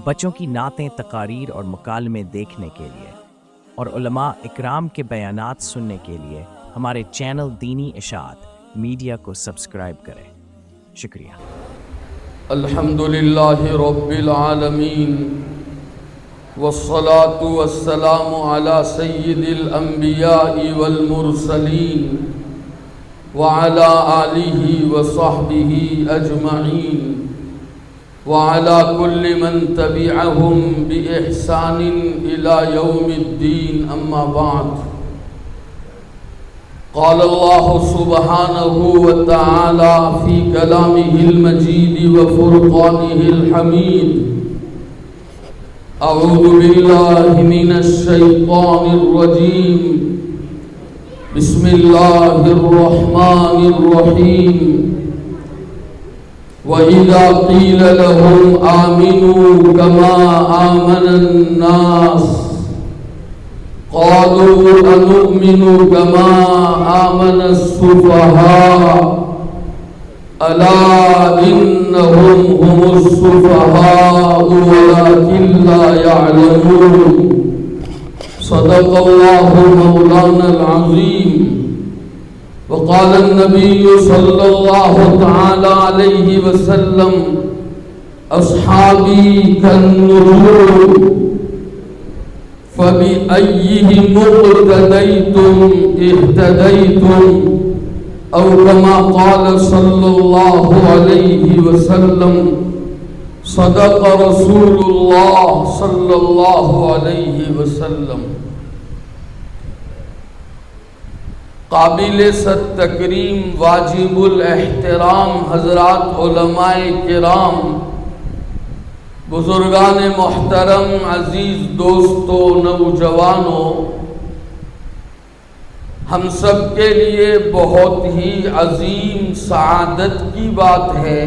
بچوں کی نعتیں، تقاریر اور مکالمے دیکھنے کے لیے اور علماء اکرام کے بیانات سننے کے لیے ہمارے چینل دینی اشاعت میڈیا کو سبسکرائب کریں۔ شکریہ۔ الحمدللہ رب العالمین والصلاة والسلام علی سید الانبیاء والمرسلین وعلی آلہ وصحبہ اجمعین وعلى كل من تبعهم بإحسان إلى يوم الدين أما بعد قال الله سبحانه وتعالى في كلامه المجيد وفرقانه الحميد أعوذ بالله من الشيطان الرجيم بسم الله الرحمن الرحيم وَإِذَا قِيلَ لَهُمْ آمِنُوا كَمَا آمَنَ النَّاسُ قَالُوا أَنُؤْمِنُ كَمَا آمَنَ السُّفَهَاءُ أَلَا إِنَّهُمْ هُمُ السُّفَهَاءُ وَلَكِنْ لَا يَعْلَمُونَ صدق اللَّهُ مَوْلَانَا الْعَظِيمُ وقال النبي صلى الله تعالى عليه وسلم أصحابي كالنجوم فبأيهم اقتديتم اهتديتم أو كما قال صلى الله عليه وسلم صدق رسول الله صلى الله عليه وسلم۔ قابل صد تکریم واجب الاحترام حضرات علماء کرام، بزرگان محترم، عزیز دوستو، نوجوانوں، ہم سب کے لیے بہت ہی عظیم سعادت کی بات ہے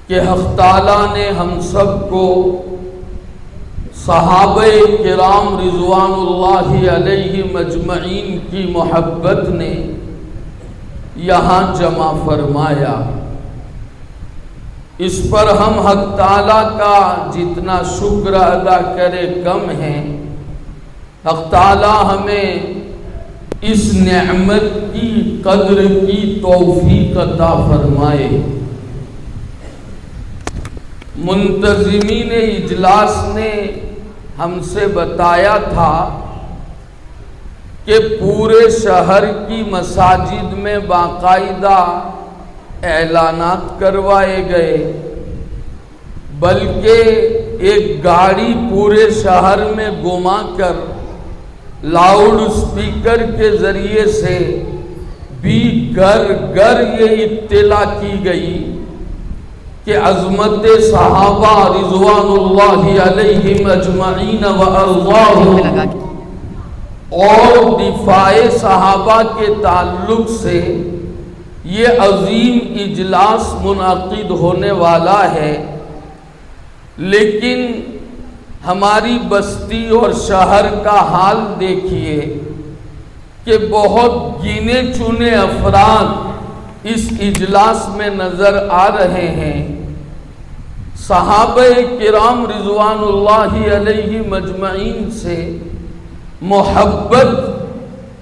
کہ حق تعالیٰ نے ہم سب کو صحابہ کرام رضوان اللہ علیہ مجمعین کی محبت نے یہاں جمع فرمایا۔ اس پر ہم حق تعالیٰ کا جتنا شکر ادا کرے کم ہے۔ حق تعالیٰ ہمیں اس نعمت کی قدر کی توفیق عطا فرمائے۔ منتظمین اجلاس نے ہم سے بتایا تھا کہ پورے شہر کی مساجد میں باقاعدہ اعلانات کروائے گئے، بلکہ ایک گاڑی پورے شہر میں گھما کر لاؤڈ اسپیکر کے ذریعے سے بھی گھر گھر یہ اطلاع کی گئی کہ عظمت صحابہ رضوان اللہ علیہم اجمعین و ارضاہم اور دفاع صحابہ کے تعلق سے یہ عظیم اجلاس منعقد ہونے والا ہے، لیکن ہماری بستی اور شہر کا حال دیکھیے کہ بہت گنے چنے افراد اس اجلاس میں نظر آ رہے ہیں۔ صحابہ کرام رضوان اللہ علیہ مجمعین سے محبت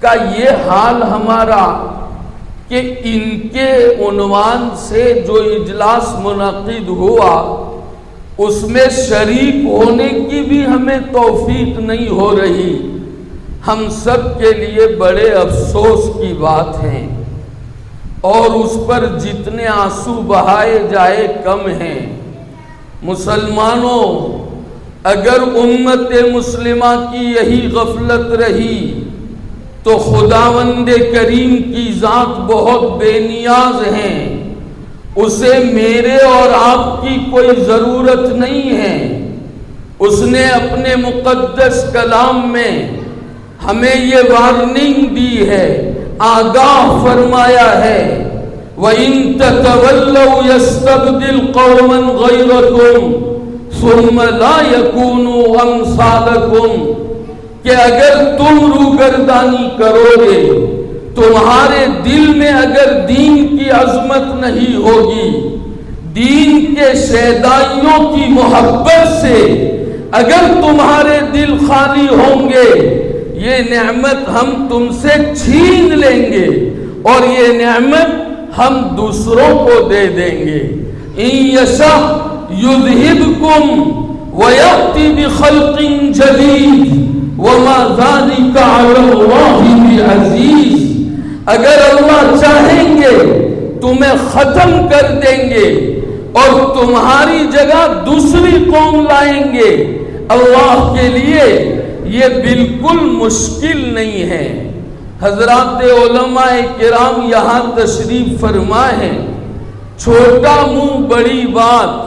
کا یہ حال ہمارا کہ ان کے عنوان سے جو اجلاس منعقد ہوا اس میں شریک ہونے کی بھی ہمیں توفیق نہیں ہو رہی۔ ہم سب کے لیے بڑے افسوس کی بات ہے اور اس پر جتنے آنسو بہائے جائے کم ہیں۔ مسلمانوں، اگر امت مسلمہ کی یہی غفلت رہی تو خداوند کریم کی ذات بہت بے نیاز ہیں، اسے میرے اور آپ کی کوئی ضرورت نہیں ہے۔ اس نے اپنے مقدس کلام میں ہمیں یہ وارننگ دی ہے، آگاہ فرمایا ہے، وَإِن تَتَوَلَّوْا يَسْتَبْدِلْ قَوْمًا غَيْرَكُمْ ثُمَّ لَا يَكُونُوا أَمْثَالَكُمْ، کہ اگر تم روگردانی کرو گے، تمہارے دل میں اگر دین کی عظمت نہیں ہوگی، دین کے شیدائیوں کی محبت سے اگر تمہارے دل خالی ہوں گے یہ نعمت ہم تم سے چھین لیں گے اور یہ نعمت ہم دوسروں کو دے دیں گے. ان یشاء یذہبکم ویأتی بخلق جدید وما ذلک علی اللہ بعزیز. اگر اللہ چاہیں گے تمہیں ختم کر دیں گے اور تمہاری جگہ دوسری قوم لائیں گے. اللہ کے لیے یہ بالکل مشکل نہیں ہے. حضرات علماء کرام یہاں تشریف فرما ہے. چھوٹا منہ بڑی بات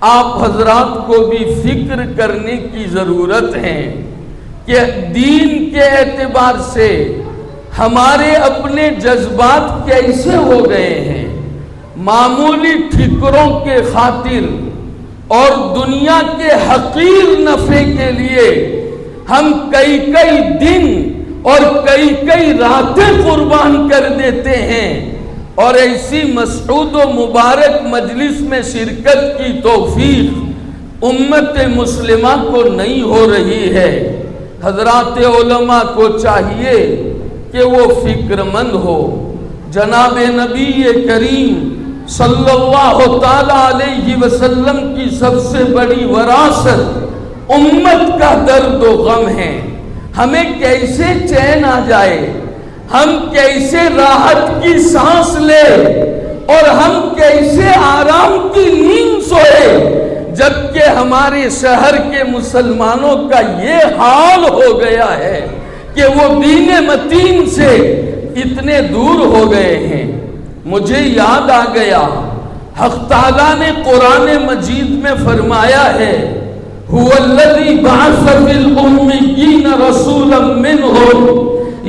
آپ حضرات کو بھی فکر کرنے کی ضرورت ہے کہ دین کے اعتبار سے ہمارے اپنے جذبات کیسے ہو گئے ہیں. معمولی ٹھکروں کے خاطر اور دنیا کے حقیر نفع کے لیے ہم کئی دن اور کئی راتیں قربان کر دیتے ہیں اور ایسی مسعود و مبارک مجلس میں شرکت کی توفیق امت مسلمہ کو نہیں ہو رہی ہے. حضرات علماء کو چاہیے کہ وہ فکر مند ہو. جناب نبی کریم صلی اللہ تعالی علیہ وسلم کی سب سے بڑی وراثت امت کا درد و غم ہے. ہمیں کیسے چین آ جائے, ہم کیسے راحت کی سانس لے اور ہم کیسے آرام کی نیند سوئے جبکہ ہمارے شہر کے مسلمانوں کا یہ حال ہو گیا ہے کہ وہ دین متین سے اتنے دور ہو گئے ہیں. مجھے یاد آ گیا حق تعالیٰ نے قرآن مجید میں فرمایا ہے هو الذی بعث فی الأمیین رسولا منہم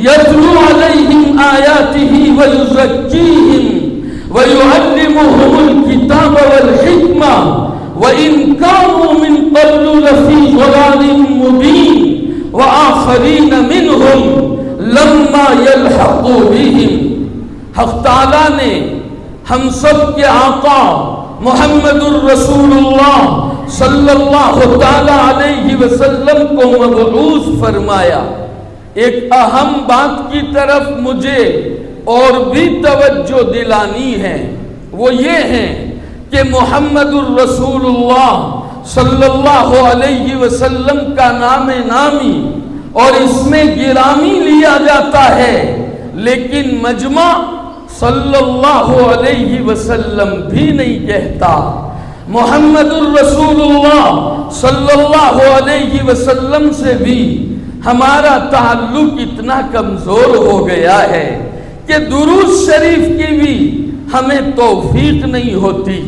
یتلو علیہم آیاتہ ویزکیہم ویعلمہم الکتاب والحکمہ وإن كانوا من قبل لفی ضلال مبین وآخرین منہم لما یلحقوا بہم. حق تعالیٰ نے ہم سب کے آقا محمد الرسول اللہ صلی اللہ تعالی علیہ وسلم کو مبعوث فرمایا. ایک اہم بات کی طرف مجھے اور بھی توجہ دلانی ہے, وہ یہ ہے کہ محمد الرسول اللہ صلی اللہ علیہ وسلم کا نام نامی اور اس میں گرامی لیا جاتا ہے, لیکن مجمع صلی اللہ علیہ وسلم بھی نہیں کہتا. محمد الرسول اللہ صلی اللہ علیہ وسلم سے بھی ہمارا تعلق اتنا کمزور ہو گیا ہے کہ درود شریف کی بھی ہمیں توفیق نہیں ہوتی.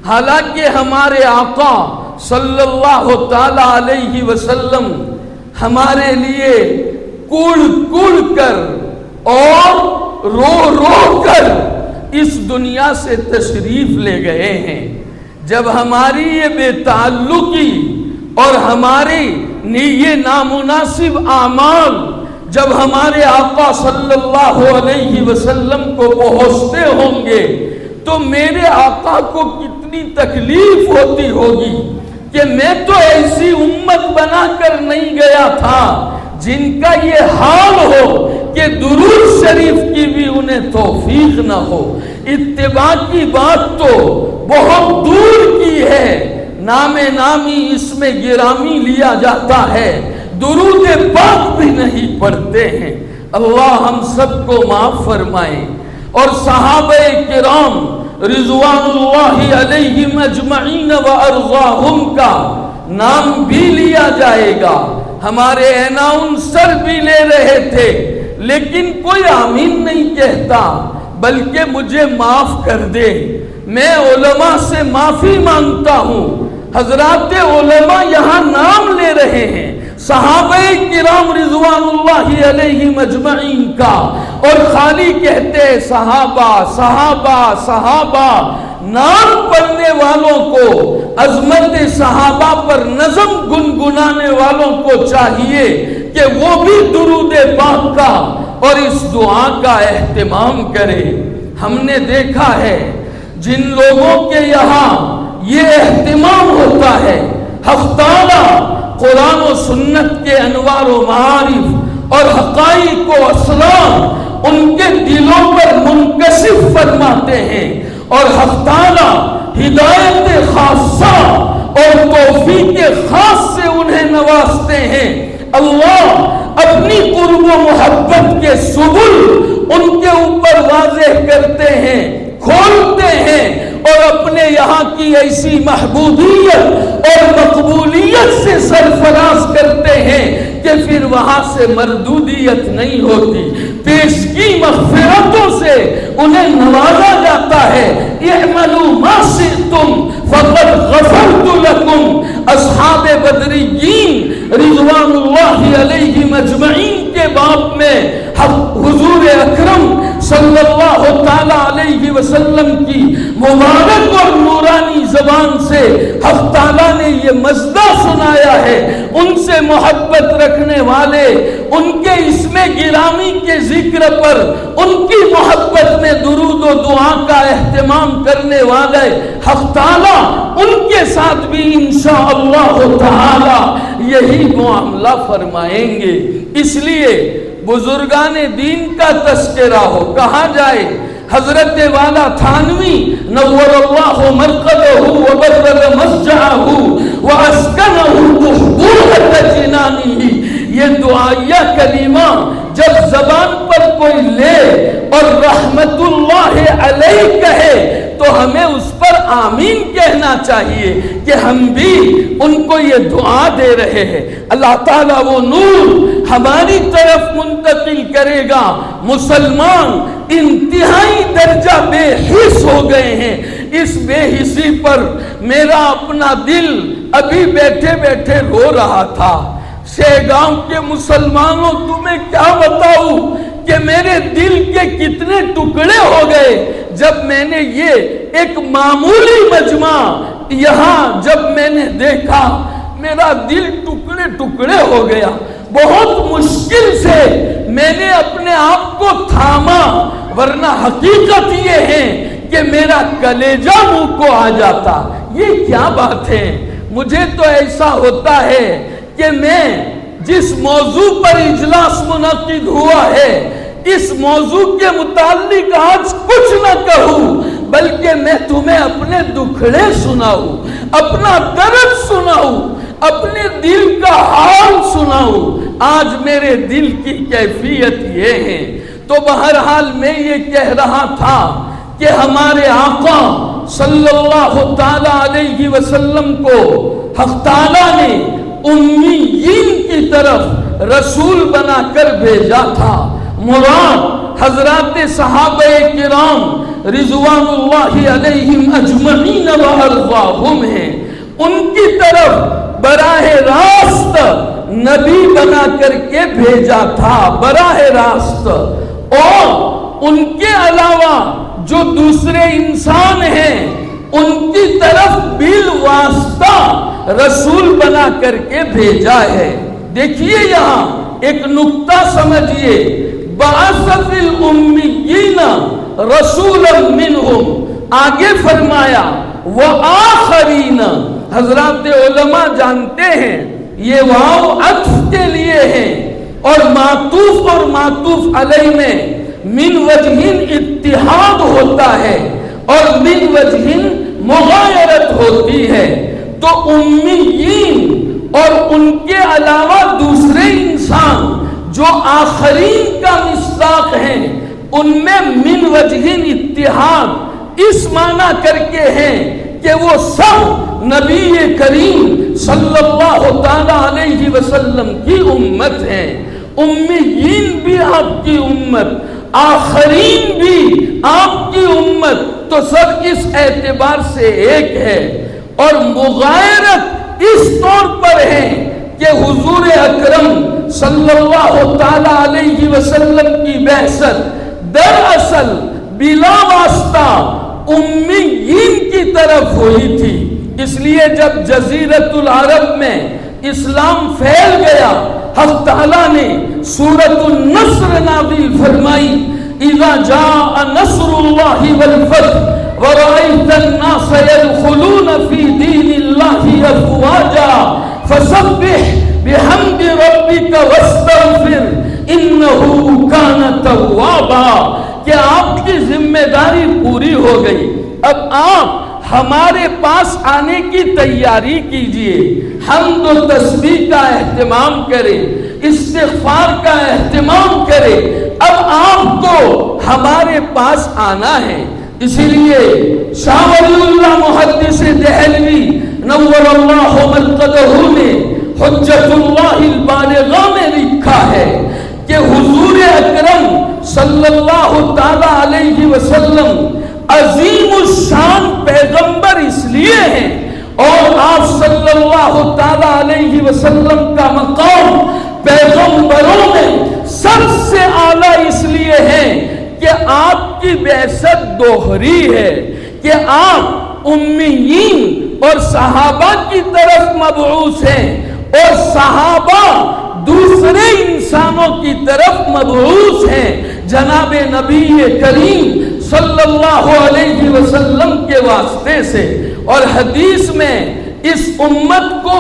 حالانکہ ہمارے آقا صلی اللہ تعالی علیہ وسلم ہمارے لیے کوڑ کوڑ کر اور رو کر اس دنیا سے تشریف لے گئے ہیں. جب ہماری یہ بے تعلقی اور ہماری یہ نامناسب اعمال جب ہمارے آقا صلی اللہ علیہ وسلم کو پہنچتے ہوں گے تو میرے آقا کو کتنی تکلیف ہوتی ہوگی کہ میں تو ایسی امت بنا کر نہیں گیا تھا جن کا یہ حال ہو کہ درود شریف کی بھی انہیں توفیق نہ ہو. اتباع کی بات تو بہت دور کی ہے, نام نامی اس میں گرامی لیا جاتا ہے, درود پاک بھی نہیں پڑھتے ہیں. اللہ ہم سب کو معاف فرمائے. اور صحابہ کرام رضوان اللہ علیہم اجمعین و ارضاہم کا نام بھی لیا جائے گا. ہمارے اناؤنسر بھی لے رہے تھے لیکن کوئی آمین نہیں کہتا, بلکہ مجھے معاف کر دے, میں علماء سے معافی مانگتا ہوں. حضرات علماء یہاں نام لے رہے ہیں صحابہ کرام رضوان اللہ علیہم اجمعین کا, اور خالی کہتے صحابہ صحابہ صحابہ. نام پڑھنے والوں کو, عظمت صحابہ پر نظم گنگنانے والوں کو چاہیے کہ وہ بھی درود پاک کا اور اس دعا کا اہتمام کرے. ہم نے دیکھا ہے جن لوگوں کے یہاں یہ اہتمام ہوتا ہے, ہفتہ قرآن و سنت کے انوار و معارف اور حقائق و اسرار ان کے دلوں پر منکشف فرماتے ہیں، اور حق تعالیٰ ہدایت خاصہ اور توفیق خاص سے انہیں نوازتے ہیں۔ اللہ اپنی قرب و محبت کے سبل ان کے اوپر واضح کرتے ہیں، کھولتے ہیں، اور اپنے یہاں کی ایسی محبوبیت اور مقبولیت سے سرفراز کرتے ہیں کہ پھر وہاں سے مردودیت نہیں ہوتی، پیشگی مغفرتوں سے انہیں نوازا جاتا ہے۔ اعملوا ما شئتم فقد غفرت لکم۔ اصحاب بدریین رضوان اللہ علیہم اجمعین کے باب میں حضور اکرم صلی اللہ تعالی علیہ وسلم کی مبارک اور نورانی زبان سے حق تعالیٰ نے یہ مژدہ سنایا ہے۔ ان سے محبت رکھنے والے، ان کے اسم گرامی کے ذکر پر ان کی محبت میں درود و دعا کا اہتمام کرنے والے حق تعالیٰ ان کے ساتھ بھی انشاءاللہ تعالی یہی معاملہ فرمائیں گے۔ اس لیے بزرگان دین کا تذکرہ ہو، کہاں جائے؟ حضرت والا تھانوی نور اللہ مرقدہ وبرر مسجعہ واسکنہ قبورۃ جنانہ، یہ دعائیہ کلمہ جب زبان پر کوئی لے اور رحمت اللہ علیہ کہے تو ہمیں اس پر آمین کہنا چاہیے کہ ہم بھی ان کو یہ دعا دے رہے ہیں۔ اللہ تعالیٰ وہ نور ہماری طرف منتقل کرے گا۔ مسلمان انتہائی درجہ بے حس ہو گئے ہیں۔ اس بے حسی پر میرا اپنا دل ابھی بیٹھے بیٹھے رو رہا تھا۔ شہگاؤں کے مسلمانوں تمہیں کیا بتاؤں کہ میرے دل کے کتنے ٹکڑے ہو گئے جب میں نے یہ ایک معمولی مجمع یہاں جب میں نے دیکھا، میرا دل ٹکڑے ٹکڑے ہو گیا۔ بہت مشکل سے میں نے اپنے آپ کو تھاما، ورنہ حقیقت یہ ہے کہ میرا کلیجہ منہ کو آ جاتا۔ یہ کیا بات ہے؟ مجھے تو ایسا ہوتا ہے کہ میں جس موضوع پر اجلاس منعقد ہوا ہے اس موضوع کے متعلق آج کچھ نہ کہوں، بلکہ میں تمہیں اپنے دکھڑے سناؤں، اپنا درد سناؤں، اپنے دل کا حال سناؤں۔ آج میرے دل کی کیفیت یہ ہے۔ تو بہرحال میں یہ کہہ رہا تھا کہ ہمارے آقا صلی اللہ تعالی علیہ وسلم کو حق تعالیٰ نے امیین کی طرف رسول بنا کر بھیجا تھا۔ مراد حضرات صحابہ کرام رضوان اللہ علیہم اجمعین و ارضاہم ہیں، ان کی طرف براہ راست نبی بنا کر کے بھیجا تھا، براہ راست۔ اور ان کے علاوہ جو دوسرے انسان ہیں ان کی طرف بالواسطہ رسول بنا کر کے بھیجا ہے۔ دیکھیے یہاں ایک نقطہ سمجھیے، بعث فی الامیین رسولا منہم، آگے فرمایا وآخرین۔ حضرات علماء جانتے ہیں یہ واو عطف کے لیے ہے، اور معطوف اور معطوف علیہ میں من وجہ اتحاد ہوتا ہے اور من وجہ مغایرت ہوتی ہے۔ تو امیین اور ان کے علاوہ دوسرے انسان جو آخرین کا مصداق ہیں ان میں من وجہ اتحاد اس معنی کر کے ہیں کہ وہ سب نبی کریم صلی اللہ تعالی علیہ وسلم کی امت ہیں۔ امیین بھی آپ کی امت، آخرین بھی آپ کی امت، تو سب اس اعتبار سے ایک ہے۔ اور مغایرت اس طور پر ہے کہ حضور اکرم صلی اللہ تعالی علیہ وسلم کی بعثت دراصل بلا واسطہ امیین کی طرف ہوئی تھی۔ اس لیے جب جزیرت العرب میں اسلام پھیل گیا، حق تعالیٰ نے سورۃ النصر نازل فرمائی، اذا جاء نصر اللہ والفتح ورأيت الناس يدخلون في دين الله أفواجا فسبح واستغفر انہ کان توابا، کہ آپ کی ذمہ داری پوری ہو گئی، اب آپ ہمارے پاس آنے کی تیاری کیجئے، حمد و تسبیح کا اہتمام کریں، استغفار کا اہتمام کریں، اب آپ کو ہمارے پاس آنا ہے۔ اسی لیے شاہ ولی اللہ محدث دہلوی نور اللہ مرقدہ نے حجت اللہ البالغہ میں لکھا ہے کہ حضور اکرم صلی اللہ تعالی علیہ وسلم عظیم الشان پیغمبر اس لیے ہیں، اور آپ صلی اللہ تعالی علیہ وسلم کا مقام پیغمبروں میں سب سے اعلیٰ اس لیے ہے کہ آپ کی بعثت دوہری ہے، کہ آپ امیین اور صحابہ کی طرف مبعوث ہیں، اور صحابہ دوسرے انسانوں کی طرف مبعوث ہیں جناب نبی کریم صلی اللہ علیہ وسلم کے واسطے سے۔ اور حدیث میں اس امت کو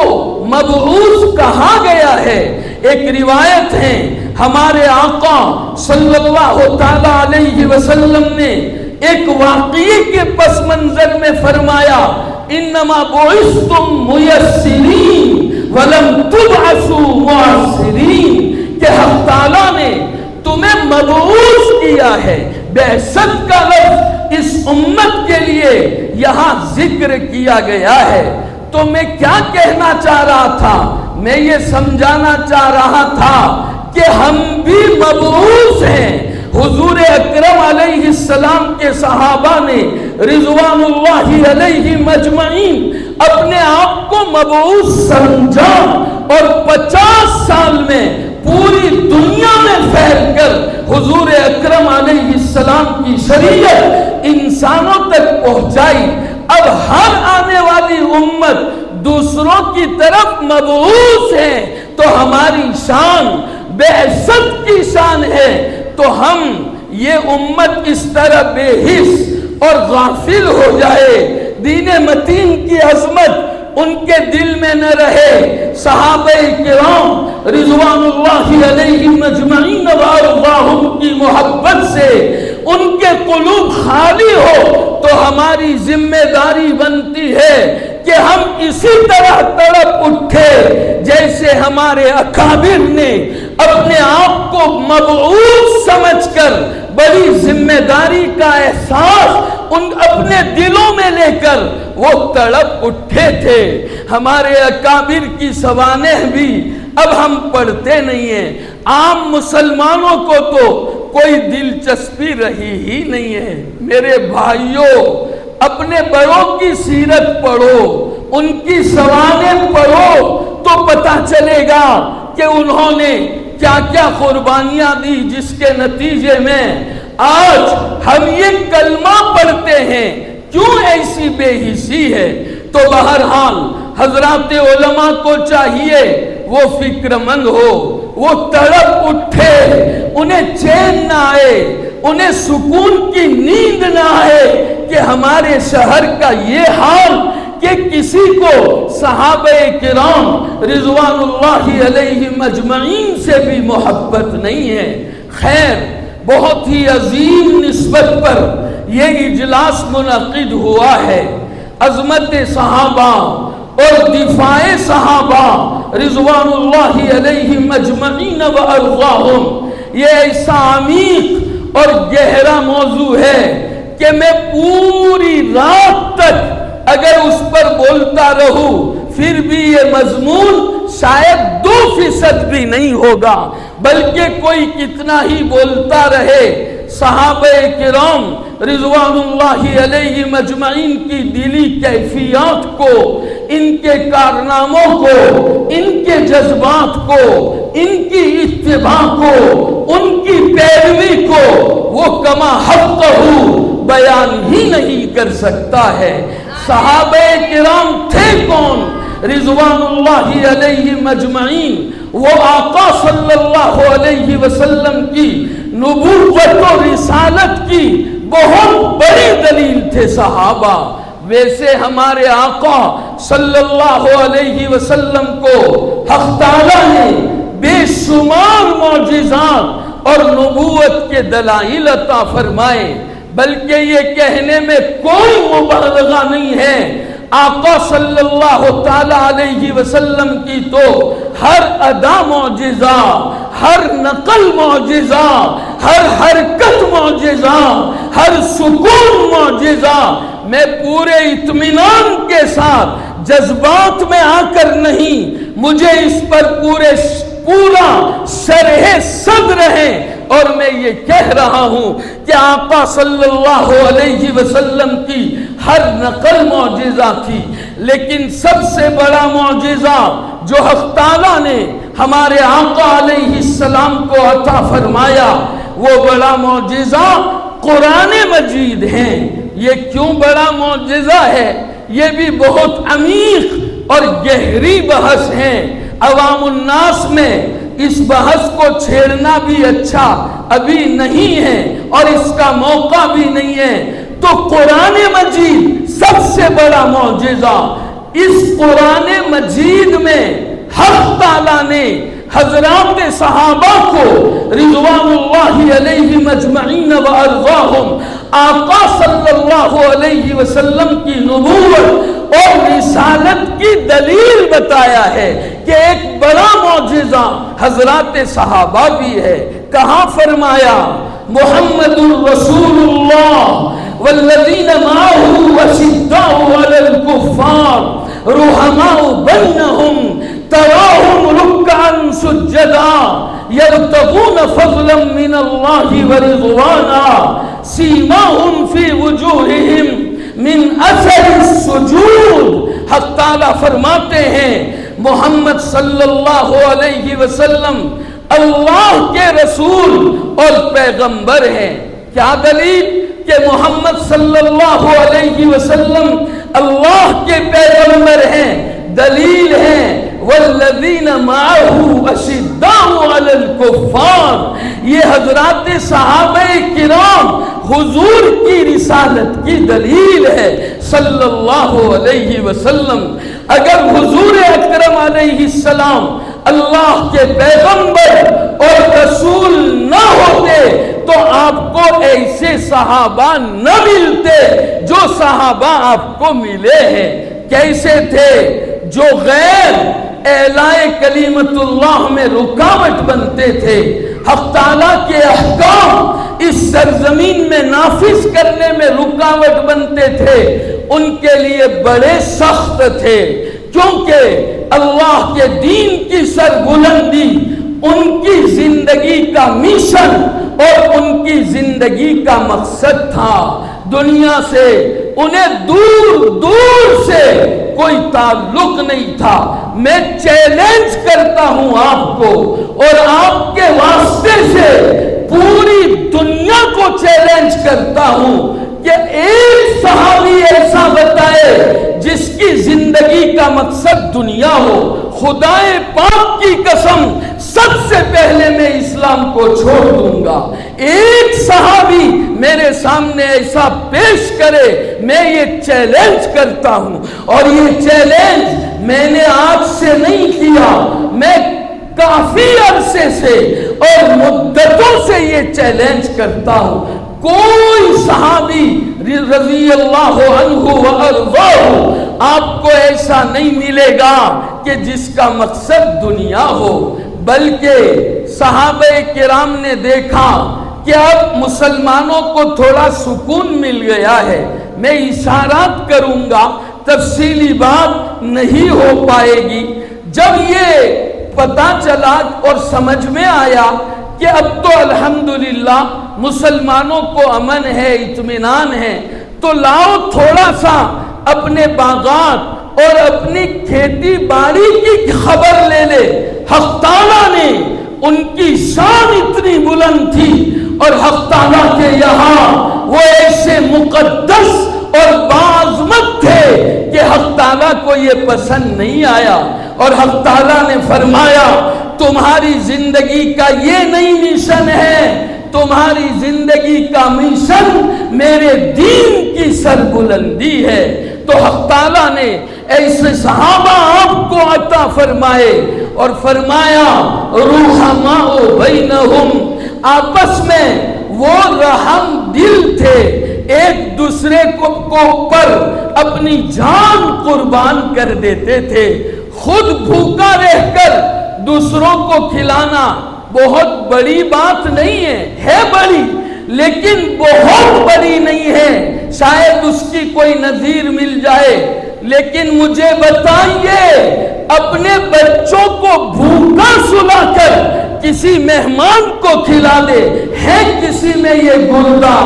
مبعوث کہا گیا ہے۔ ایک روایت ہے، ہمارے آقا صلی اللہ تعالی علیہ وسلم نے ایک واقعے کے پس منظر میں فرمایا، انما بعثتم میسرین ولم تبعثوا معسرین، کہ حق تعالیٰ نے تمہیں مبعوث کیا ہے۔ بعثت کا لفظ اس امت کے لیے یہاں ذکر کیا گیا ہے۔ تو میں کیا کہنا چاہ رہا تھا؟ میں یہ سمجھانا چاہ رہا تھا کہ ہم بھی مبعوث ہیں۔ حضور اکرم علیہ السلام کے صحابہ نے رضوان اللہ علیہ مجمعین اپنے آپ کو مبعوث سمجھا، اور 50 سال میں پوری دنیا میں پھیل کر حضور اکرم علیہ السلام کی شریعت انسانوں تک پہنچائی۔ اب ہر آنے والی امت دوسروں کی طرف مبعوث ہے، تو ہماری شان بعثت کی شان ہے، تو ہم یہ امت اس طرح بے حس اور غافل ہو جائے، دین متین کی عظمت ان کے دل میں نہ رہے، صحابہ کرام رضوان اللہ علیہم مجمعین وارضاہم کی محبت سے ان کے قلوب خالی ہو، تو ہماری ذمہ داری بنتی ہے کہ ہم اسی طرح تڑپ اٹھے جیسے ہمارے اکابر نے اپنے آپ کو مبعوث سمجھ کر بڑی ذمہ داری کا احساس ان اپنے دلوں میں لے کر وہ تڑپ اٹھے تھے۔ ہمارے اکابر کی سوانح بھی اب ہم پڑھتے نہیں ہیں، عام مسلمانوں کو تو کوئی دلچسپی رہی ہی نہیں ہے۔ میرے بھائیوں، اپنے بڑوں کی سیرت پڑھو، ان کی سوانح پڑھو، تو پتہ چلے گا کہ انہوں نے کیا کیا قربانیاں دی، جس کے نتیجے میں آج ہم یہ کلمہ پڑھتے ہیں۔ کیوں ایسی بے حسی ہے؟ تو بہرحال حضرات علماء کو چاہیے وہ فکر مند ہو، وہ تڑپ اٹھے، انہیں چین نہ آئے، انہیں سکون کی نیند نہ آئے کہ ہمارے شہر کا یہ حال کہ کسی کو صحابہ کرام رضوان اللہ علیہ مجمعین سے بھی محبت نہیں ہے۔ خیر، بہت ہی عظیم نسبت پر یہ اجلاس منعقد ہوا ہے۔ عظمت صحابہ اور دفاع صحابہ رضوان اللہ علیہ مجمعین وارضاہم، یہ ایسا عمیق اور گہرا موضوع ہے کہ میں پوری رات تک اگر اس پر بولتا رہوں پھر بھی یہ مضمون شاید 2% بھی نہیں ہوگا، بلکہ کوئی کتنا ہی بولتا رہے۔ صحابہ کرام رضوان اللہ علیہ مجمعین کی دلی کیفیات کو، ان کے کارناموں کو، ان کے جذبات کو، ان کی اتباع کو، ان کی پیروی کو وہ کما حق بیان ہی نہیں کر سکتا ہے۔ صحابہ کرام تھے کون؟ رضوان اللہ علیہ مجمعین، وہ آقا صلی اللہ علیہ وسلم کی نبوت و رسالت کی بہت بڑی دلیل تھے صحابہ۔ ویسے ہمارے آقا صلی اللہ علیہ وسلم کو حق تعالیٰ نے بے شمار معجزات اور نبوت کے دلائل عطا فرمائے، بلکہ یہ کہنے میں کوئی مبالغہ نہیں ہے، آقا صلی اللہ تعالی علیہ وسلم کی تو ہر ادا معجزہ، ہر نقل معجزہ، ہر حرکت معجزہ، ہر سکون معجزہ۔ میں پورے اطمینان کے ساتھ جذبات میں آ کر نہیں، مجھے اس پر پورا شرح صدر ہے، اور میں یہ کہہ رہا ہوں کہ آقا صلی اللہ علیہ وسلم کی ہر نقل معجزہ تھی، لیکن سب سے بڑا معجزہ جو حق تعالیٰ نے ہمارے آقا علیہ السلام کو عطا فرمایا، وہ بڑا معجزہ قرآن مجید ہے۔ یہ کیوں بڑا معجزہ ہے؟ یہ بھی بہت عمیق اور گہری بحث ہے۔ عوام الناس میں اس بحث کو چھیڑنا بھی اچھا ابھی نہیں ہے اور اس کا موقع بھی نہیں ہے۔ تو قرآن مجید سب سے بڑا معجزہ، اس قرآن مجید میں حق تعالیٰ نے حضرات صحابہ کو رضوان اللہ علیہم اجمعین و ارضاہم آقا صلی اللہ علیہ وسلم کی نبوت اور رسالت کی دلیل بتایا ہے کہ ایک بڑا معجزہ حضرات صحابہ بھی ہے۔ کہاں فرمایا؟ محمد الرسول اللہ والذین معه اشداء علی الکفار رحماء بینہم تراہم رکعا سجدا یبتغون فضلا من اللہ ورضوانا سیماہم فی وجوہہم من اثر السجود۔ حق تعالیٰ فرماتے ہیں محمد صلی اللہ علیہ وسلم اللہ کے رسول اور پیغمبر ہیں۔ کیا دلیل؟ کہ محمد صلی اللہ علیہ وسلم اللہ کے پیغمبر ہیں۔ دلیل ہے والذین معه اشداء علی الکفار۔ یہ حضرات صحابہ کرام حضور کی رسالت کی دلیل ہے صلی اللہ علیہ وسلم۔ اگر حضور اکرم علیہ السلام اللہ کے پیغمبر اور رسول نہ ہوتے تو آپ کو ایسے صحابہ نہ ملتے جو صحابہ آپ کو ملے ہیں۔ کیسے تھے؟ جو غیر اعلاء کلمت اللہ میں رکاوٹ بنتے تھے، حق تعالیٰ کے احکام اس سرزمین میں نافذ کرنے میں رکاوٹ بنتے تھے، ان کے لیے بڑے سخت تھے، کیونکہ اللہ کے دین کی سربلندی ان کی زندگی کا مشن اور ان کی زندگی کا مقصد تھا۔ دنیا سے انہیں دور دور سے کوئی تعلق نہیں تھا۔ میں چیلنج کرتا ہوں آپ کو اور آپ کے واسطے سے پوری دنیا کو چیلنج کرتا ہوں کہ ایک صحابی ایسا بتائے جس کی زندگی کا مقصد دنیا ہو۔ خدائے پاک کی قسم سب سے پہلے میں اسلام کو چھوڑ دوں گا۔ ایک صحابی میرے سامنے ایسا پیش کرے، میں یہ چیلنج کرتا ہوں، اور یہ چیلنج میں نے آج سے نہیں کیا، میں کافی عرصے سے اور مدتوں سے یہ چیلنج کرتا ہوں۔ کوئی صحابی رضی اللہ عنہ وارضاہ آپ کو ایسا نہیں ملے گا کہ جس کا مقصد دنیا ہو، بلکہ صحابہ کرام نے دیکھا کہ اب مسلمانوں کو تھوڑا سکون مل گیا ہے۔ میں اشارات کروں گا، تفصیلی بات نہیں ہو پائے گی۔ جب یہ پتہ چلا اور سمجھ میں آیا کہ اب تو الحمدللہ مسلمانوں کو امن ہے، اطمینان ہے، تو لاؤ تھوڑا سا اپنے باغات اور اپنی کھیتی باڑی کی خبر لے لے۔ حق تعالیٰ نے ان کی شان اتنی بلند تھی اور حق تعالیٰ کے یہاں وہ ایسے مقدس اور باعظمت تھے کہ حق تعالیٰ کو یہ پسند نہیں آیا، اور حق تعالیٰ نے فرمایا تمہاری زندگی کا یہ نہیں مشن ہے، تمہاری زندگی کا مشن میرے دین کی سربلندی ہے۔ تو حق تعالیٰ نے ایسے صحابہ آپ کو عطا فرمائے اور فرمایا رحماء بینہم، آپس میں وہ رحم دل تھے، ایک دوسرے کو پر اپنی جان قربان کر دیتے تھے۔ خود بھوکا رہ کر دوسروں کو کھلانا بہت بڑی بات نہیں ہے بڑی، لیکن بہت بڑی نہیں ہے، شاید اس کی کوئی نظیر مل جائے، لیکن مجھے بتائیے اپنے بچوں کو بھوکا سلا کر کسی مہمان کو کھلا دے، ہے کسی میں یہ گردہ،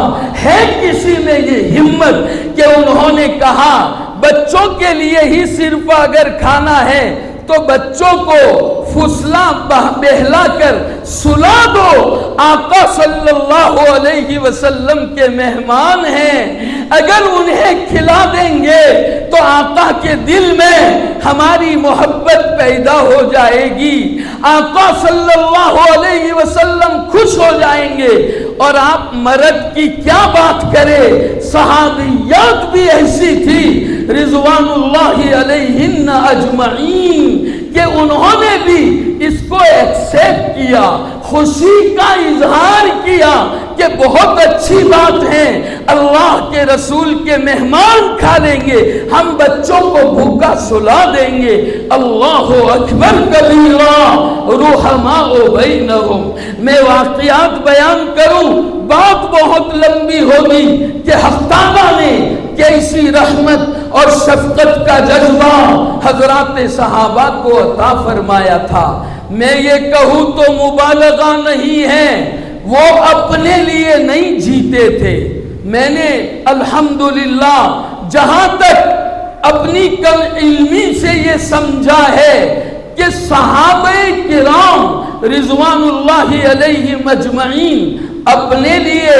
ہے کسی میں یہ ہمت کہ انہوں نے کہا بچوں کے لیے ہی صرف اگر کھانا ہے تو بچوں کو فسلا بہلا کر سلا دو، آقا صلی اللہ علیہ وسلم کے مہمان ہیں، اگر انہیں کھلا دیں گے تو آقا کے دل میں ہماری محبت پیدا ہو جائے گی، آقا صلی اللہ علیہ وسلم خوش ہو جائیں گے۔ اور آپ مرد کی کیا بات کرے، صحابیات بھی ایسی تھی رضوان اللہ علیہن اجمعین کہ انہوں نے بھی اس کو ایکسپٹ کیا، خوشی کا اظہار کیا کہ بہت اچھی بات ہے، اللہ کے رسول کے مہمان کھا لیں گے، ہم بچوں کو بھوکا سلا دیں گے۔ اللہ اکبر کبیرہ رحماء بینہم۔ میں واقعات بیان کروں بات بہت لمبی ہوگی کہ حق تعالیٰ نے کیسی رحمت اور شفقت کا جذبہ حضرات صحابہ کو عطا فرمایا تھا۔ میں یہ کہوں تو مبالغہ نہیں ہے، وہ اپنے لیے نہیں جیتے تھے۔ میں نے الحمدللہ جہاں تک اپنی کم علمی سے یہ سمجھا ہے کہ صحابہ کرام رضوان اللہ علیہ مجمعین اپنے لیے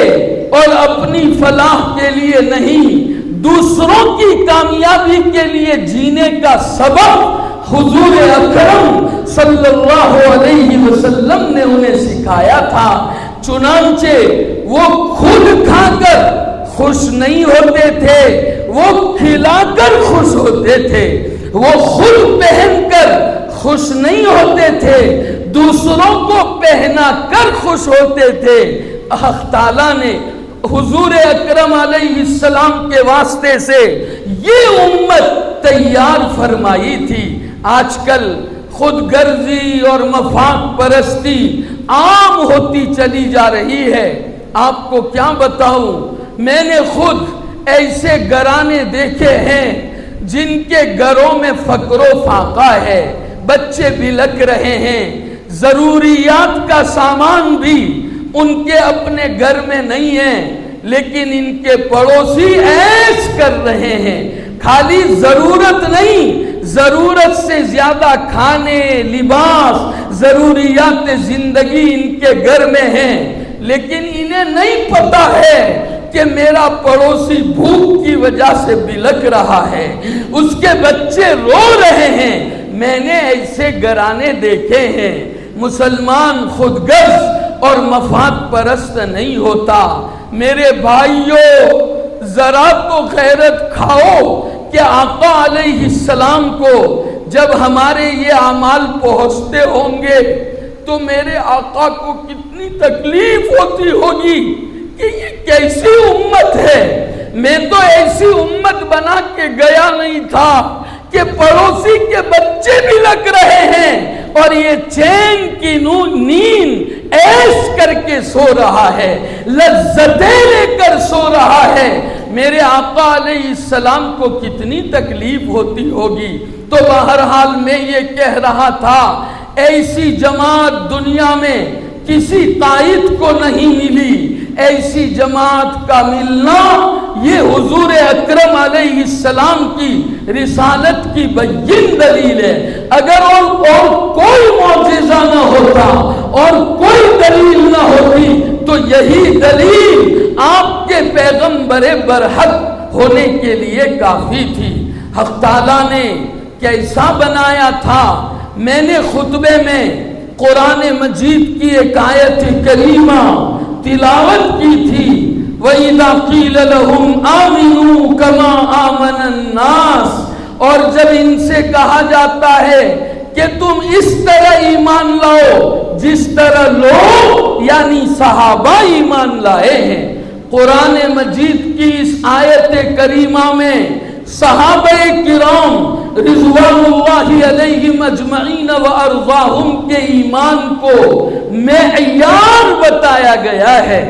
اور اپنی فلاح کے لیے نہیں، دوسروں کی کامیابی کے لیے جینے کا سبب حضور اکرم صلی اللہ علیہ وسلم نے انہیں سکھایا تھا۔ چنانچہ وہ خود کھا کر خوش نہیں ہوتے تھے، وہ کھلا کر خوش ہوتے تھے، وہ خود پہن کر خوش نہیں ہوتے تھے، دوسروں کو پہنا کر خوش ہوتے تھے۔ حق تعالیٰ نے حضور اکرم علیہ السلام کے واسطے سے یہ امت تیار فرمائی تھی۔ آج کل خود غرضی اور مفاد پرستی عام ہوتی چلی جا رہی ہے۔ آپ کو کیا بتاؤں، میں نے خود ایسے گھرانے دیکھے ہیں جن کے گھروں میں فقر و فاقہ ہے، بچے بلک رہے ہیں، ضروریات کا سامان بھی ان کے اپنے گھر میں نہیں ہے، لیکن ان کے پڑوسی عیش کر رہے ہیں، خالی ضرورت نہیں، ضرورت سے زیادہ کھانے، لباس، ضروریات زندگی ان کے گھر میں ہیں، لیکن انہیں نہیں پتا ہے کہ میرا پڑوسی بھوک کی وجہ سے بلک رہا ہے، اس کے بچے رو رہے ہیں۔ میں نے ایسے گھرانے دیکھے ہیں۔ مسلمان خود غرض اور مفاد پرست نہیں ہوتا۔ میرے بھائیوں، ذرا تو غیرت کھاؤ کہ آقا علیہ السلام کو جب ہمارے یہ اعمال پہنچتے ہوں گے تو میرے آقا کو کتنی تکلیف ہوتی ہوگی کہ یہ کیسی امت ہے۔ میں تو ایسی امت بنا کے گیا نہیں تھا کہ پڑوسی کے بچے بھی لگ رہے ہیں اور یہ چین کی نیند ایش کر کے سو رہا ہے، لذتیں لے کر سو رہا ہے۔ میرے آقا علیہ السلام کو کتنی تکلیف ہوتی ہوگی۔ تو بہرحال میں یہ کہہ رہا تھا، ایسی جماعت دنیا میں کسی قائد کو نہیں ملی، ایسی جماعت کا ملنا یہ حضور اکرم علیہ السلام کی رسالت کی بین دلیل ہے۔ اگر اور کوئی معجزہ نہ ہوتا اور کوئی دلیل نہ ہوتی تو یہی دلیل آپ کے پیغمبر برحق ہونے کے لیے کافی تھی۔ حق تعالیٰ نے کیسا بنایا تھا، میں نے خطبے میں قرآن مجید کی ایک آیت کریمہ تلاوت کی تھی، وَإِذَا قِيلَ لَهُمْ آمِنُوا كَمَا آمَنَ النَّاسِ، اور جب ان سے کہا جاتا ہے کہ تم اس طرح ایمان لاؤ جس طرح لوگ یعنی صحابہ ایمان لائے ہیں۔ قرآن مجید کی اس آیت کریمہ میں صحابہ کرام رضوان اللہ علیہم اجمعین و ارضاہم کے ایمان کو معیار بتایا گیا ہے۔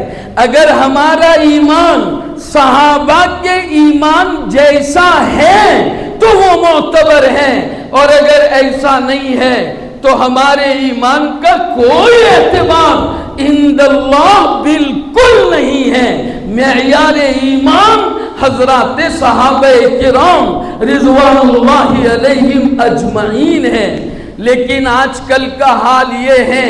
اگر ہمارا ایمان صحابہ کے ایمان جیسا ہے تو وہ معتبر ہیں، اور اگر ایسا نہیں ہے تو ہمارے ایمان کا کوئی اعتبار عند اللہ بالکل نہیں ہے۔ معیار ایمان حضرات صحابہ کرام رضوان اللہ علیہم اجمعین ہے۔ لیکن آج کل کا حال یہ ہے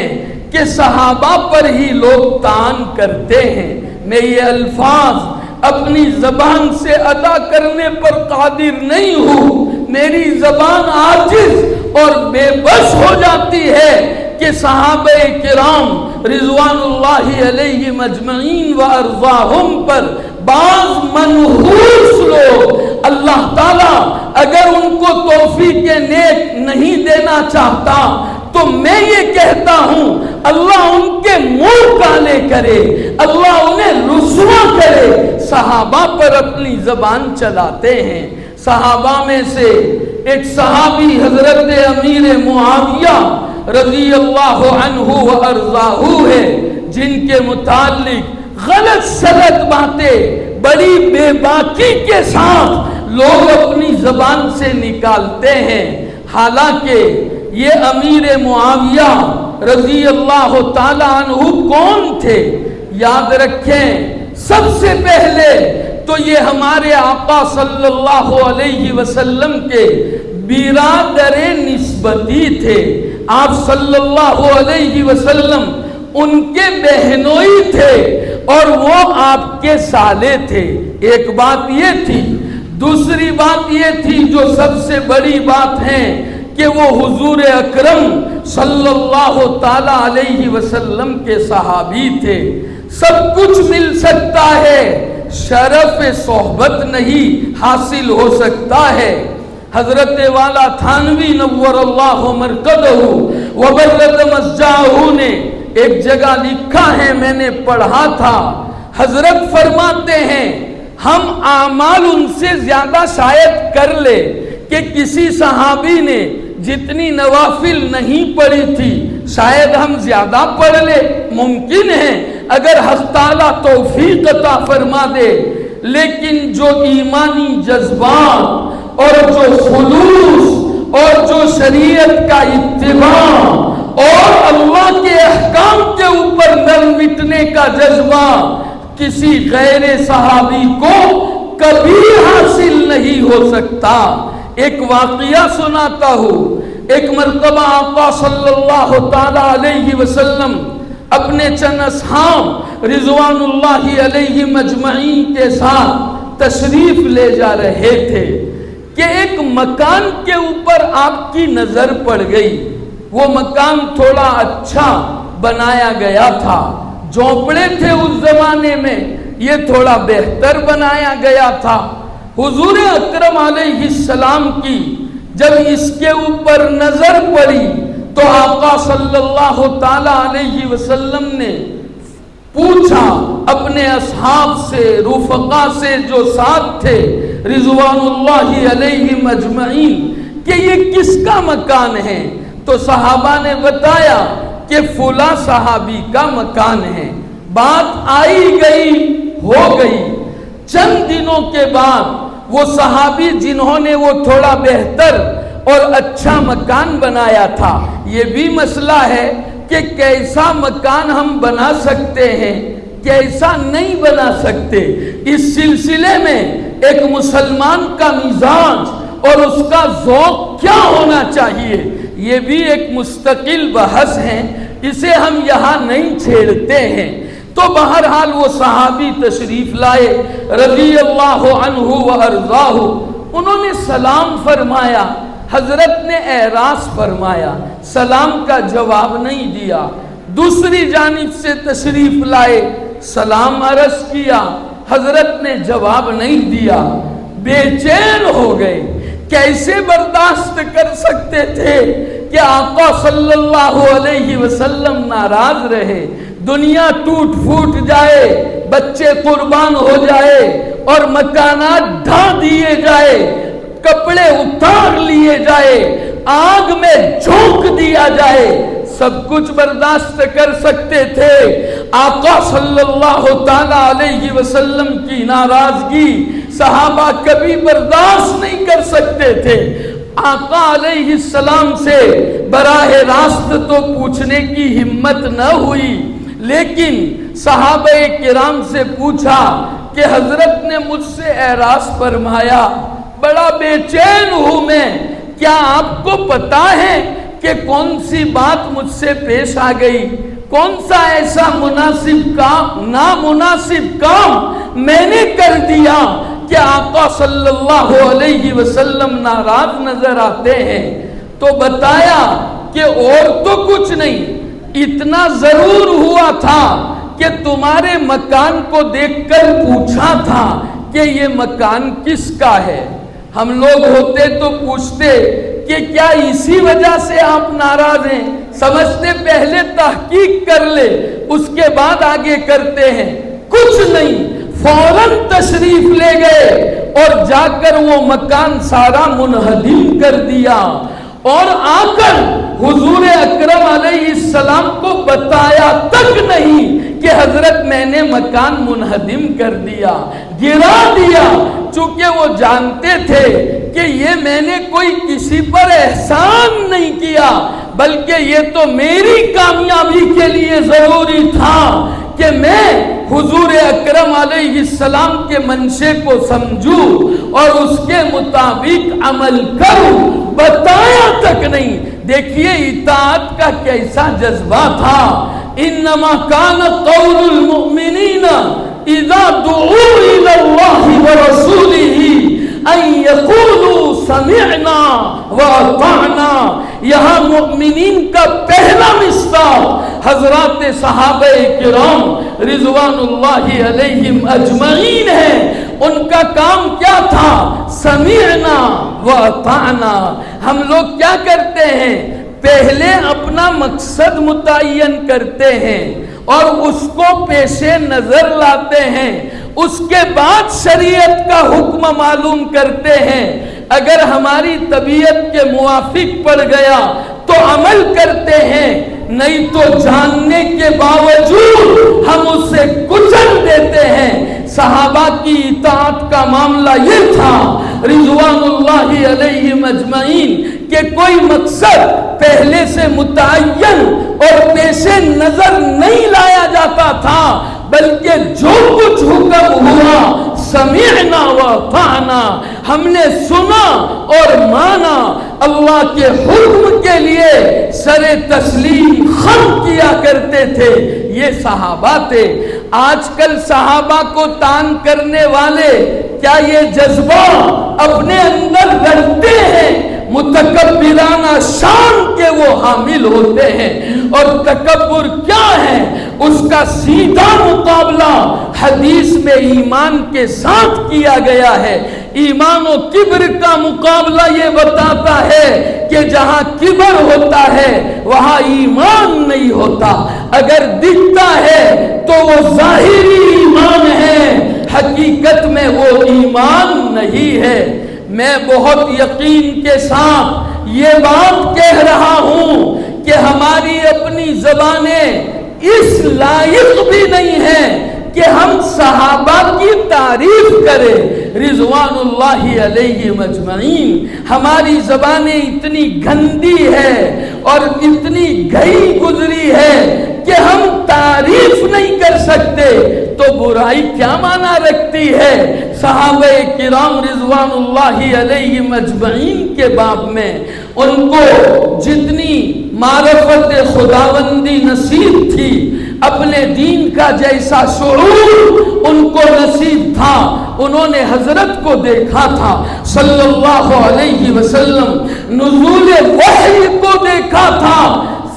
کہ صحابہ پر ہی لوگ طعن کرتے ہیں۔ میں یہ الفاظ اپنی زبان سے ادا کرنے پر قادر نہیں ہوں، میری زبان عاجز اور بے بس ہو جاتی ہے کہ صحابہ کرام رضوان اللہ علیہم اجمعین و ارضاہم پر بعض منحوس لوگ، اللہ تعالیٰ اگر ان کو توفیق نیک نہیں دینا چاہتا تو میں یہ کہتا ہوں اللہ ان کے منہ کالے کرے، اللہ انہیں رسوا کرے۔ صحابہ پر اپنی زبان چلاتے ہیں۔ صحابہ میں سے ایک صحابی حضرت امیر معاویہ رضی اللہ عنہ و ارضاہ ہے، جن کے متعلق غلط سلط باتیں بڑی بے باکی کے ساتھ لوگ اپنی زبان سے نکالتے ہیں۔ حالانکہ یہ امیر معاویہ رضی اللہ تعالی عنہ کون تھے؟ یاد رکھیں، سب سے پہلے تو یہ ہمارے آقا صلی اللہ علیہ وسلم کے برادر نسبتی تھے۔ آپ صلی اللہ علیہ وسلم ان کے بہنوئی تھے اور وہ آپ کے سالے تھے۔ ایک بات یہ تھی۔ دوسری بات یہ تھی جو سب سے بڑی بات ہے کہ وہ حضور اکرم صلی اللہ تعالی علیہ وسلم کے صحابی تھے۔ سب کچھ مل سکتا ہے، شرف صحبت نہیں حاصل ہو سکتا ہے۔ حضرت والا تھانوی نور اللہ مرقدہ وبرد مسجاہ نے ایک جگہ لکھا ہے، میں نے پڑھا تھا، حضرت فرماتے ہیں ہم اعمال ان سے زیادہ شاید کر لے کہ کسی صحابی نے جتنی نوافل نہیں پڑھی تھی شاید ہم زیادہ پڑھ لے، ممکن ہے اگر حق تعالیٰ توفیق عطا فرما دے۔ لیکن جو ایمانی جذبات اور جو خلوص اور جو شریعت کا اتباع اور اللہ کے احکام کے اوپر نرم مٹنے کا جذبہ کسی غیر صحابی کو کبھی حاصل نہیں ہو سکتا۔ ایک واقعہ سناتا ہوں۔ ایک مرتبہ آقا صلی اللہ تعالی علیہ وسلم اپنے چند اصحاب رضوان اللہ علیہ مجمعین کے ساتھ تشریف لے جا رہے تھے کہ ایک مکان کے اوپر آپ کی نظر پڑ گئی۔ وہ مکان تھوڑا اچھا بنایا گیا تھا، جھونپڑے تھے اس زمانے میں، یہ تھوڑا بہتر بنایا گیا تھا۔ حضور اکرم علیہ السلام کی جب اس کے اوپر نظر پڑی تو آقا صلی اللہ تعالی علیہ وسلم نے پوچھا اپنے اصحاب سے، رفقا سے جو ساتھ تھے رضوان اللہ علیہ مجمعین کہ یہ کس کا مکان ہے؟ تو صحابہ نے بتایا کہ فلاں صحابی کا مکان ہے۔ بات آئی گئی ہو گئی۔ چند دنوں کے بعد وہ صحابی جنہوں نے وہ تھوڑا بہتر اور اچھا مکان بنایا تھا، یہ بھی مسئلہ ہے کہ کیسا مکان ہم بنا سکتے ہیں، کیسا نہیں بنا سکتے۔ اس سلسلے میں ایک مسلمان کا مزاج اور اس کا ذوق کیا ہونا چاہیے، یہ بھی ایک مستقل بحث ہے، اسے ہم یہاں نہیں چھیڑتے ہیں۔ تو بہرحال وہ صحابی تشریف لائے رضی اللہ عنہ و ارضاہ، انہوں نے سلام فرمایا، حضرت نے اعراض فرمایا، سلام کا جواب نہیں دیا۔ دوسری جانب سے تشریف لائے، سلام عرض کیا، حضرت نے جواب نہیں دیا۔ بے چین ہو گئے، کیسے برداشت کر سکتے تھے کہ آقا صلی اللہ علیہ وسلم ناراض رہے، دنیا ٹوٹ پھوٹ جائے، بچے قربان ہو جائے اور مکانات ڈھا دیے جائے، کپڑے اتار لیے جائے، آگ میں جھونک دیا جائے، سب کچھ برداشت کر سکتے تھے۔ آقا صلی اللہ تعالی علیہ وسلم کی ناراضگی صحابہ کبھی برداشت نہیں کر سکتے تھے۔ آقا علیہ السلام سے براہ راست تو پوچھنے کی ہمت نہ ہوئی، لیکن صحابہ کرام سے پوچھا کہ حضرت نے مجھ سے اعراض فرمایا، بڑا بے چین ہوں میں، کیا آپ کو پتا ہے کہ کون سی بات مجھ سے پیش آ گئی، کون سا ایسا نامناسب کام میں نے کر دیا کہ آقا صلی اللہ علیہ وسلم ناراض نظر آتے ہیں؟ تو بتایا کہ اور تو کچھ نہیں، اتنا ضرور ہوا تھا کہ تمہارے مکان کو دیکھ کر پوچھا تھا کہ یہ مکان کس کا ہے۔ ہم لوگ ہوتے تو پوچھتے کہ کیا اسی وجہ سے آپ ناراض ہیں؟ سمجھتے پہلے تحقیق کر لے اس کے بعد آگے کرتے ہیں، کچھ نہیں، فوراً تشریف لے گئے اور جا کر وہ مکان سارا منہدم کر دیا، اور آ کر حضور اکرم علیہ السلام کو بتایا تک نہیں کہ حضرت میں نے مکان منہدم کر دیا، گرا دیا، چونکہ وہ جانتے تھے کہ یہ میں نے کوئی کسی پر احسان نہیں کیا، بلکہ یہ تو میری کامیابی کے لیے ضروری تھا کہ میں حضور اکرم علیہ السلام کے منشے کو سمجھوں اور اس کے مطابق عمل کروں، بتایا تک نہیں۔ دیکھیے اطاعت کا کیسا جذبہ تھا۔ انما کان قول المؤمنین اذا دعوا الى اللہ ورسولہ ان یقولوا سمعنا واطعنا۔ یہاں مؤمنین کا پہلا مصداق حضرات صحابہ کرام رضوان اللہ علیہم اجمعین ہے۔ ان کا کام کیا تھا؟ سمعنا واطعنا۔ ہم لوگ کیا کرتے ہیں؟ پہلے اپنا مقصد متعین کرتے ہیں اور اس کو پیش نظر لاتے ہیں، اس کے بعد شریعت کا حکم معلوم کرتے ہیں۔ اگر ہماری طبیعت کے موافق پڑ گیا تو عمل کرتے ہیں، نہیں تو جاننے کے باوجود ہم اسے کچل دیتے ہیں۔ صحابہ کی اطاعت کا معاملہ یہ تھا رضوان اللہ علیہم اجمعین کہ کوئی مقصد پہلے سے متعین اور پیش نظر نہیں لایا جاتا تھا، بلکہ جو کچھ حکم ہوا سمعنا واطعنا، ہم نے سنا اور مانا، اللہ کے حکم کے لیے سر تسلیم خم کیا کرتے تھے۔ یہ صحابہ تھے۔ آج کل صحابہ کو تان کرنے والے کیا یہ جذبہ اپنے اندر رکھتے ہیں؟ متکبرانہ شان کے وہ حامل ہوتے ہیں، اور تکبر کیا ہے اس کا سیدھا مقابلہ حدیث میں ایمان کے ساتھ کیا گیا ہے۔ ایمان و کبر کا مقابلہ یہ بتاتا ہے کہ جہاں کبر ہوتا ہے وہاں ایمان نہیں ہوتا۔ اگر دکھتا ہے تو وہ ظاہری ایمان ہے، حقیقت میں وہ ایمان نہیں ہے۔ میں بہت یقین کے ساتھ یہ بات کہہ رہا ہوں کہ ہماری اپنی زبانیں اس لائق بھی نہیں ہیں کہ ہم صحابہ کی تعریف کریں رضوان اللہ علیہم اجمعین۔ ہماری زبانیں اتنی گندی ہے اور اتنی گئی گزری ہے کہ ہم تعریف نہیں کر سکتے، تو برائی کیا معنی رکھتی ہے؟ صحابہ کرام رضوان اللہ علیہم اجمعین کے باب میں ان کو جتنی معرفت خداوندی نصیب تھی، اپنے دین کا جیسا شعور ان کو نصیب تھا، انہوں نے حضرت کو دیکھا تھا صلی اللہ علیہ وسلم، نزول وحی کو دیکھا تھا۔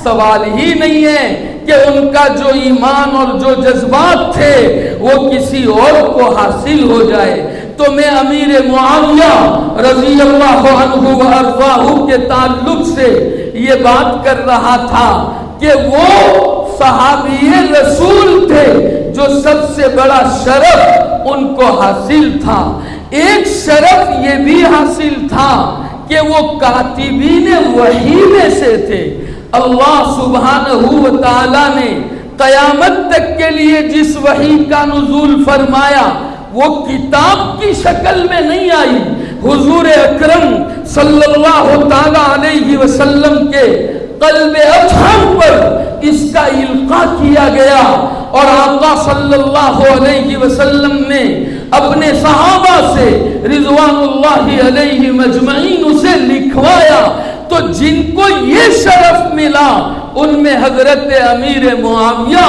سوال ہی نہیں ہے کہ ان کا جو ایمان اور جو جذبات تھے وہ کسی اور کو حاصل ہو جائے۔ تو میں امیر معاویہ رضی اللہ عنہ وارضاہ کے تعلق سے یہ بات کر رہا تھا کہ وہ صحابی رسول تھے جو سب سے بڑا شرف ان کو حاصل تھا۔ ایک شرف یہ بھی حاصل تھا کہ وہ کاتبین وحی میں سے تھے۔ اللہ سبحانہ و تعالی نے قیامت تک کے لیے جس وحی کا نزول فرمایا وہ کتاب کی شکل میں نہیں آئی، حضور اکرم صلی اللہ تعالی علیہ وسلم کے قلب اطہر پر اس کا القاء کیا گیا، اور آقا صلی اللہ علیہ وسلم نے اپنے صحابہ سے رضوان اللہ علیہ مجمعین اسے لکھوایا۔ تو جن کو یہ شرف ملا ان میں حضرت امیر معاویہ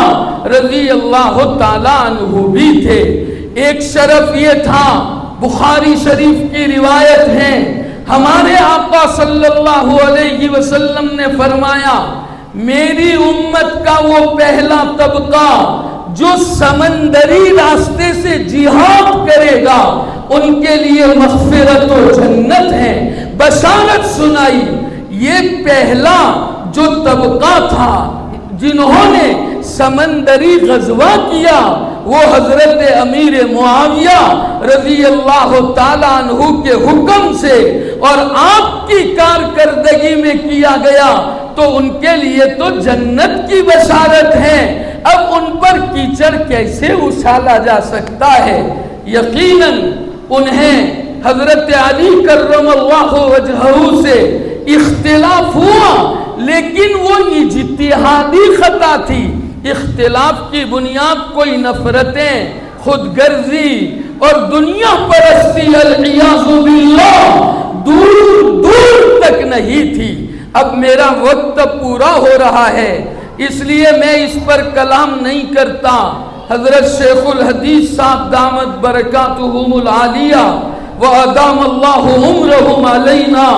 رضی اللہ تعالیٰ عنہ بھی تھے۔ ایک شرف یہ تھا، بخاری شریف کی روایت ہے، ہمارے آقا صلی اللہ علیہ وسلم نے فرمایا میری امت کا وہ پہلا طبقہ جو سمندری راستے سے جہاد کرے گا ان کے لیے مغفرت و جنت ہے، بشارت سنائی۔ یہ پہلا جو طبقہ تھا جنہوں نے سمندری غزوہ کیا وہ حضرت امیر معاویہ رضی اللہ تعالیٰ عنہ کے حکم سے اور آپ کی کارکردگی میں کیا گیا، تو ان کے لیے تو جنت کی بشارت ہے۔ اب ان پر کیچڑ کیسے اچھالا جا سکتا ہے؟ یقیناً انہیں حضرت علی کرم اللہ وجہہ سے اختلاف ہوا، لیکن وہ اجتہادی خطا تھی۔ اختلاف کی بنیاد کوئی نفرتیں، خود غرضی اور دنیا پرستی العیاذ باللہ دور دور تک نہیں تھی۔ اب میرا وقت پورا ہو رہا ہے اس لیے میں اس پر کلام نہیں کرتا۔ حضرت شیخ الحدیث صاحب دامت برکاتہم العالیہ وَأَدَامَ اللَّهُ عُمْرَهُمْ عَلَيْنَا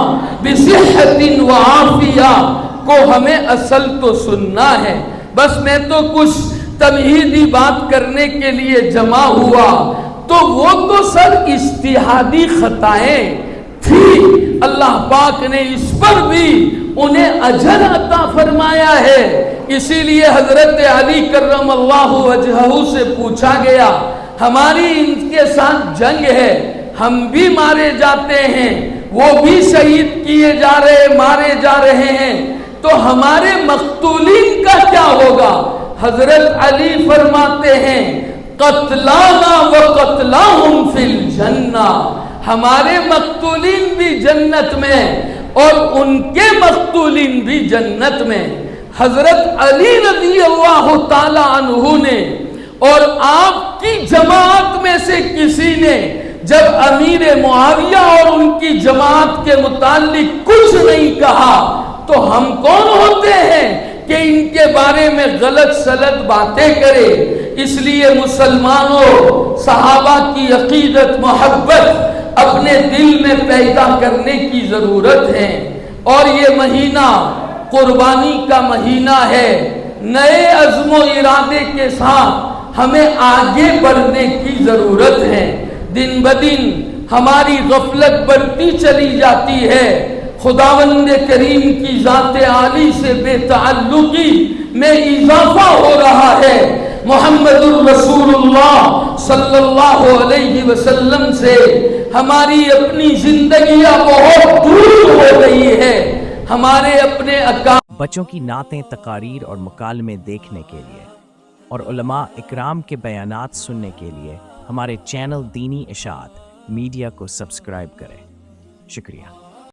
بِصِحَّةٍ وَعَافِيَةٍ کو ہمیں اصل تو سننا ہے، بس میں تو کچھ تمہیدی بات کرنے کے لیے جمع ہوا، تو وہ تو سب اجتہادی خطائیں تھی۔ اللہ پاک نے اس پر بھی انہیں اجر عطا فرمایا ہے۔ اسی لیے حضرت علی کرم اللہ وجہہ سے پوچھا گیا ہماری ان کے ساتھ جنگ ہے، ہم بھی مارے جاتے ہیں، وہ بھی شہید کیے جا رہے مارے جا رہے ہیں، تو ہمارے مقتولین کا کیا ہوگا؟ حضرت علی فرماتے ہیں قتلانا وقتلاہم فی الجنہ، ہمارے مقتولین بھی جنت میں اور ان کے مقتولین بھی جنت میں۔ حضرت علی رضی اللہ تعالی عنہ نے اور آپ کی جماعت میں سے کسی نے جب امیر معاویہ اور ان کی جماعت کے متعلق کچھ نہیں کہا تو ہم کون ہوتے ہیں کہ ان کے بارے میں غلط سلط باتیں کرے؟ اس لیے مسلمانوں صحابہ کی عقیدت محبت اپنے دل میں پیدا کرنے کی ضرورت ہے، اور یہ مہینہ قربانی کا مہینہ ہے۔ نئے عزم و ارادے کے ساتھ ہمیں آگے بڑھنے کی ضرورت ہے۔ دن بدن ہماری غفلت بڑھتی چلی جاتی ہے، خداوند کریم کی ذات عالی سے بے تعلقی میں اضافہ ہو رہا ہے۔ محمد الرسول اللہ صلی اللہ علیہ وسلم سے ہماری اپنی زندگیاں بہت دور ہو رہی ہے۔ ہمارے اپنے بچوں کی نعتیں، تقاریر اور مکالمے دیکھنے کے لیے اور علماء اکرام کے بیانات سننے کے لیے ہمارے چینل دینی اشاعت میڈیا کو سبسکرائب کریں۔ شکریہ۔